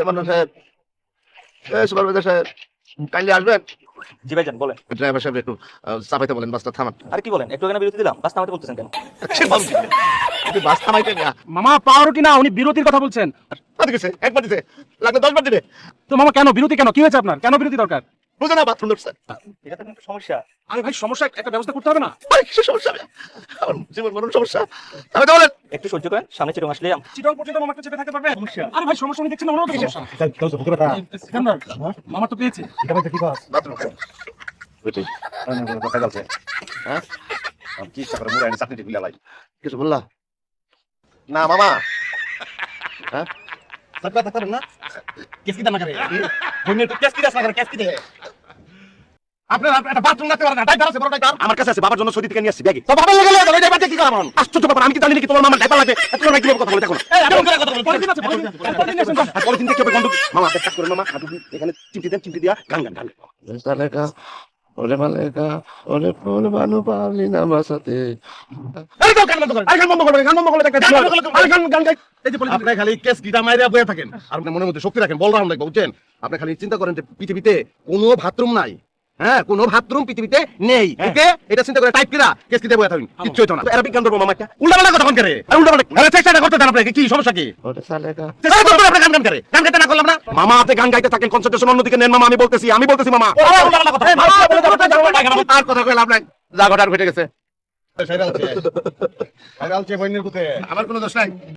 মান্নান সাহেব, সুপারভাইজার সাহেব, কাইন্ডলি আসবেন। জি ভাইজান বলেন। ড্রাইভার সাহেব একটু চাপাইতে বলেন, বাসটা থামান। আরে কি বলেন, একটু এখানে বিরতি দিলাম, বাস নামাতে বলতেছেন কেন? আপনি বাস থামাইতেন না। মামা পাউরুটি না, উনি বিরতির কথা বলছেন। দিছে একবার দিছে, লাগলে 10 বার দিবে। তো মামা কেন বিরতি, কেন কি হয়েছে আপনার, কেন বিরতি দরকার? বুঝে না, বাথরুম ধরছে। এটা তো কিন্তু সমস্যা। আরে ভাই সমস্যা, একটা ব্যবস্থা করতে হবে না? ভাই কিসের সমস্যা? আমার জীবন মরণ সমস্যা। আমি তো বলেন একটু সহ্য করেন, সামনে চিরং আসলে চিটং পর্যন্ত মামা একটু চেপে থাকতে পারবে? আরে ভাই সমস্যা উনি দেখছেন না, ওনারও তো সমস্যা। সিকান্দার, মামা তো পেয়েছে। বাথরুম। হ্যাঁ কি ইচ্ছা করে মুড়াই চাকরিটি খুলে লাই কিছু বললা না মামা? হ্যাঁ সরকার থাকতে না কেস কিটা না করে বইনের কেস কিটা না করে কেস কিটা আপনার একটা বাথরুম রাখতে পারেন না, ডাইপার আছে বড় ডাইপার আমার কাছে আছে, বাবার জন্য সৌদি থেকে নিয়ে আসছি ব্যাগে। তো বাবা লাগে লাগে ওই ডাইপারটা কি করাম? আশ্চর্য ব্যাপার, আমি কি জানি নাকি তোমার মামার ডাইপার লাগবে? এত না কি কথা বলে দেখো না। এই কেমন করে কথা বলে? পরের দিন আছে, পরের দিন আসেন। আর পরে দিন থেকে হবে বন্ধু। মামা একটা কাজ করে মামা, আপনি এখানে চিমটি দেন, চিমটি দিয়া গান গান গান। তালেকা ওরে মালেকা ওরে ফুল বানু পারলি না বাসাতে। এই তো গান বন্ধ করে, গান বন্ধ করে, গান বন্ধ করে দেখেন। গান গান গাই। এই যে আপনি খালি কেস কিটা মাইরা বইয়া থাকেন আর আপনি মনের মধ্যে শক্তি রাখেন, বল রাখেন, বুঝছেন? আপনি খালি চিন্তা করেন যে পৃথিবীতে কোনো বাথরুম নাই। হ্যাঁ, কোনো বাথরুম পৃথিবীতে নেই। ওকে, এটা চিন্তা করে টাইপ কিরা কেস কিটা বইয়া থাকেন, কিচ্ছু হইতো না। এরা বিজ্ঞান ধর্ম মামা একটা উল্টাপাল্টা কথা কোন করে? আর উল্টাপাল্টা আরে চেষ্টা করতে দেন আপনাকে, কি সমস্যা কি? ওরে সালেকা চেষ্টা করতে আপনি গান গান করে, গান গাইতে না করলাম না। মামা আপনি গান গাইতে থাকেন, কনসেন্ট্রেশন অন্যদিকে নেন মামা, আমি বলতেছি মামা। আর কথা কই লাভ নাই, যা ঘটার ঘটে গেছে। আমার কোনো দোষ নাই।